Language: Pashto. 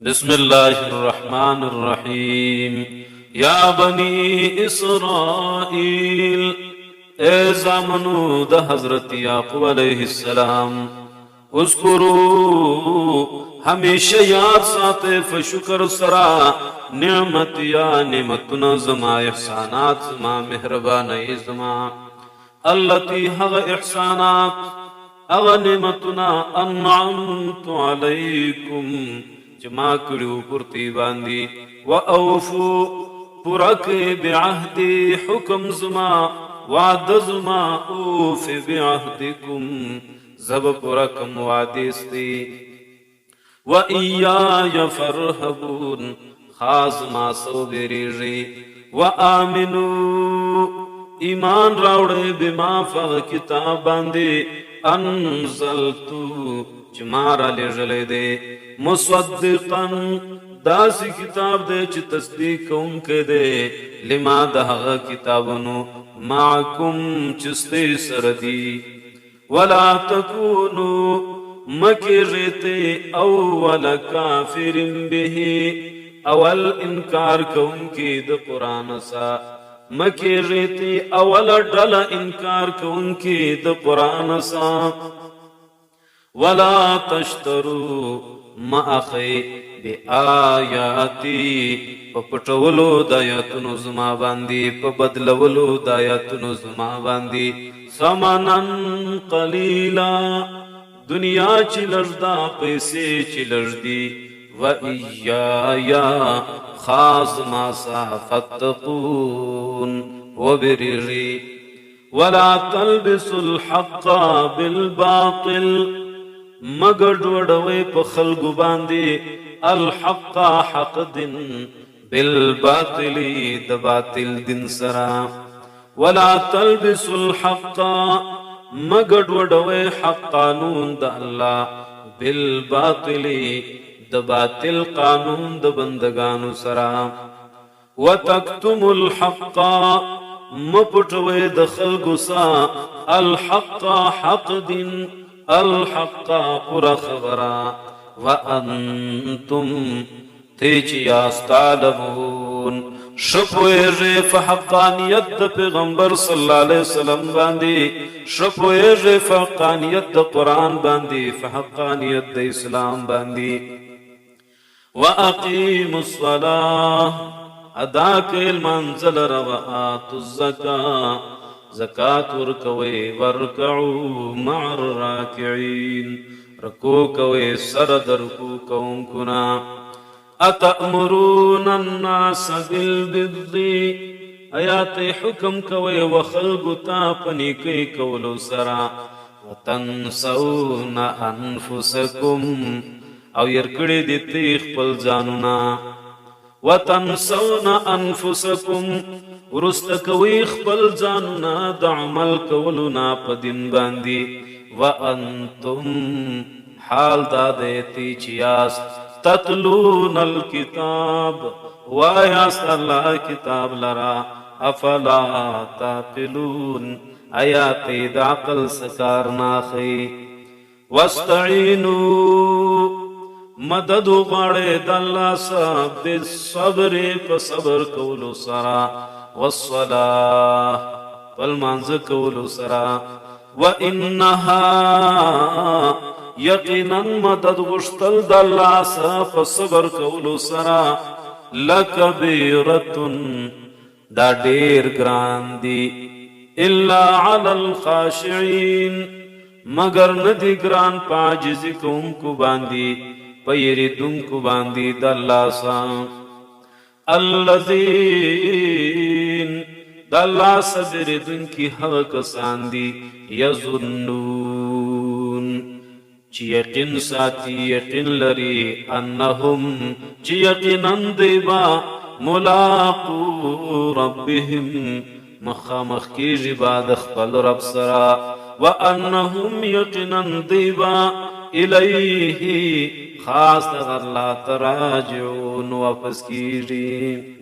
بسم الله الرحمن الرحیم یا بنی اسرائیل، اے زامنو د حضرت یعقوب علیہ السلام، اذکروا ہمیشہ یاد ساتے فشکر سرا نعمت یا نعمتنا زما احسانات زما مہربانی زما اللتی حغ احسانات اغ نعمتنا انعمت علیکم جما کړو پرتی باندی و اوفو پرک بعهدی حکم زما وعد زما اوف بعهدکم زب پرکم وعدستی و ایای فرحبون خاص ما سو بریجی و آمنو ایمان راوڑے بما فغ کتاب باندی انزلتو چمارا لجلے دے مصدقا داسی کتاب دے چی تصدیق ان کے دے لما دہغا کتابنو معکم چستے سردی ولا تکونو مکی ریتے اول کافر به اول انکار کون کی د قرآن سا مکی ریتے اول ڈل انکار کون کی د قرآن سا ولا تشترو ما اخی بی آیاتی پا پٹولو دایاتنو زما باندی پا بدلولو دایاتنو زما باندی سمنن قلیلا دنیا چی لردا پیسے چی لردی و ایایا خاص ما سا فتقون و بریری ولا تلبس الحق بالباطل مگر ډوډوي په خلکو باندې الحق حق دین بالباطل د باطل دین سرا ولا تلبس الحق مگر ډوډوي حق قانون د الله بالباطل د باطل قانون د بندگانو سرا وتكتم الحق مپټوي د خلکو سا الحق حق دین الحق پر خبرا وانتم تیچی آستالمون شپویجی فحقانیت دا پیغمبر صلی اللہ علیہ وسلم باندی شپویجی فحقانیت دا قرآن باندی فحقانیت دا اسلام باندی وَأَقِيمُ الصَّلَاةِ ادا کے المنزل روآت الزکاة زکات ورکوي ورکعو مع الراکعين رکو کوي سر درکو کون کنا اتأمرون الناس بالبر آیات حکم کوي وخلق تا پنیکی کولو سرا وتنسون انفسکم او يرکڑی دی تیخ پل جانونا وتنسون انفسکم ورست کوي خپل ځانونه د عمل کولو نه په دین باندې وانتم حال دا دیتی چیاست تتلون الكتاب وایاست الله کتاب لرا افلا تعقلون آیات د عقل سکار ناخی واستعینوا مدد غواړئ د الله سره بالصبر په صبر کولو سره والصلاة والمانز کولو سرا وإنها یقینا مدد غشتل د الله سره په صبر کولو سرا لکبیرة دا ډیر ګران دی الا علی الخاشعين مگر ندی ګران پاجزی کوونکو باندې پیریدونکو باندې د الله سره الذین د الله صبر دن کی هغه کسان دي یظنون چې یقین ساتي یقین لري انهم چې یقینا دیبا ملاقو ربهم مخامخ کیږي بعد خپل رب سره وانهم یقینا دیبا الیه خاص الله تراجعون واپس کیږي